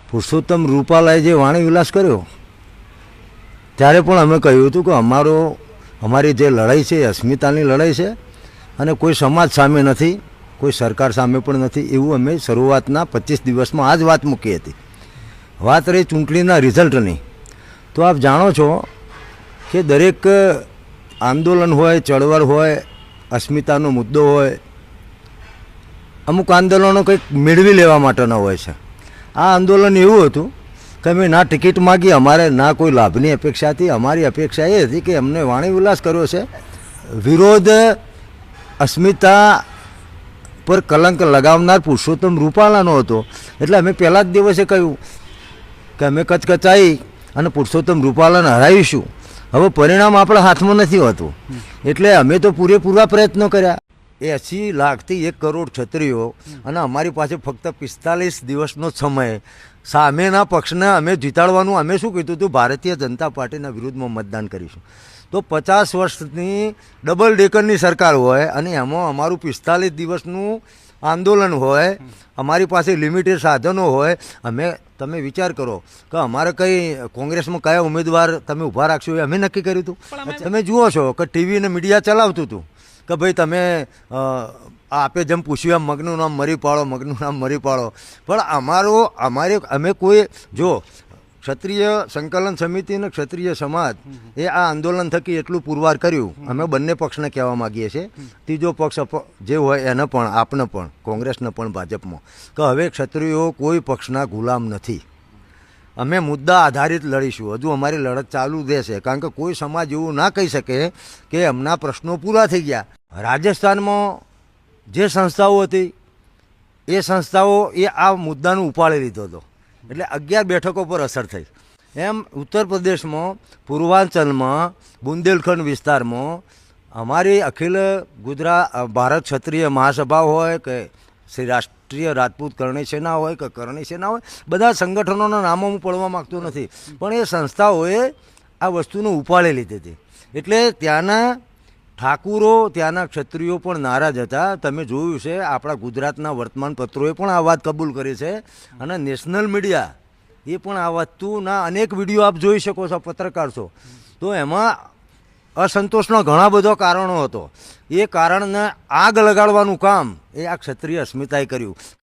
પુરુષોત્તમ રૂપાલાએ જે વાણી વિલાસ કર્યો ત્યારે પણ અમે કહ્યું હતું કે અમારી જે લડાઈ છે એ અસ્મિતાની લડાઈ છે અને કોઈ સમાજ સામે નથી, કોઈ સરકાર સામે પણ નથી, એવું અમે શરૂઆતના 25 દિવસમાં આ જ વાત મૂકી હતી. વાત રહી ચૂંટણીના રિઝલ્ટની, તો આપ જાણો છો કે દરેક આંદોલન હોય, ચળવળ હોય, અસ્મિતાનો મુદ્દો હોય, અમુક આંદોલનો કંઈક મેળવી લેવા માટેના હોય છે. આ આંદોલન એવું હતું કે અમે ના ટિકિટ માગી, અમારે ના કોઈ લાભની અપેક્ષા હતી. અમારી અપેક્ષા એ હતી કે અમને વાણી વિલાસ કર્યો છે, વિરોધ અસ્મિતા પર કલંક લગાવનાર પુરુષોત્તમ રૂપાલાનો હતો. એટલે અમે પહેલા જ દિવસે કહ્યું કે અમે કચકચાઈ અને પુરુષોત્તમ રૂપાલાને હરાવીશું. હવે પરિણામ આપણા હાથમાં નથી હોતું, એટલે અમે તો પૂરેપૂરા પ્રયત્નો કર્યા. 80 લાખથી 1 કરોડ ક્ષત્રિયો અને અમારી પાસે ફક્ત 45 દિવસનો સમય. સામેના પક્ષને અમે જીતાડવાનું અમે શું કીધું હતું, ભારતીય જનતા પાર્ટીના વિરુદ્ધમાં મતદાન કરીશું. તો 50 વર્ષની ડબલ ડેકરની સરકાર હોય અને એમાં અમારું 45 દિવસનું આંદોલન હોય, અમારી પાસે લિમિટેડ સાધનો હોય. તમે વિચાર કરો કે અમારે કંઈ કોંગ્રેસમાં કયા ઉમેદવાર તમે ઊભા રાખશો એ અમે નક્કી કર્યું હતું. તમે જુઓ છો કે ટીવી અને મીડિયા ચલાવતું હતું કે ભાઈ તમે આપે જેમ પૂછ્યું એમ મગનું નામ મરી પાડો, મગનું નામ મરી પાડો. પણ અમે કોઈ જો ક્ષત્રિય સંકલન સમિતિ અને ક્ષત્રિય સમાજ એ આ આંદોલન થકી એટલું પુરવાર કર્યું. અમે બંને પક્ષને કહેવા માગીએ છીએ, ત્રીજો પક્ષ જે હોય એને પણ, આપને પણ, કોંગ્રેસને પણ, ભાજપમાં, કે હવે ક્ષત્રિયો કોઈ પક્ષના ગુલામ નથી. અમે મુદ્દા આધારિત લડીશું. હજુ અમારી લડત ચાલુ રહેશે, કારણ કે કોઈ સમાજ એવું ના કહી શકે કે એમના પ્રશ્નો પૂરા થઈ ગયા. રાજસ્થાનમાં જે સંસ્થાઓ હતી એ સંસ્થાઓ આ મુદ્દાનું ઉપાડી લીધો હતો, એટલે 11 બેઠકો પર અસર થઈ. એમ ઉત્તર પ્રદેશમાં, પૂર્વાંચલમાં, બુંદેલખંડ વિસ્તારમાં અમારી અખિલ ભારત ક્ષત્રિય મહાસભા હોય કે શ્રી રાષ્ટ્રીય રાજપૂત કરણી સેના હોય કે કરણી સેના હોય, બધા સંગઠનોના નામો હું પડવા માગતો નથી, પણ એ સંસ્થાઓએ આ વસ્તુને ઉપાડી લીધી હતી. એટલે ત્યાંના ઠાકુરો, ત્યાંના ક્ષત્રિયો પણ નારાજ હતા. તમે જોયું છે, આપણા ગુજરાતના વર્તમાનપત્રોએ પણ આ વાત કબૂલ કરી છે અને નેશનલ મીડિયા એ પણ આ વસ્તુના અનેક વિડીયો આપ જોઈ શકો છો, પત્રકાર છો. તો એમાં અસંતોષના ઘણા બધા કારણો હતો. એ કારણને આગ લગાડવાનું કામ એ આ ક્ષત્રિય અસ્મિતાએ કર્યું.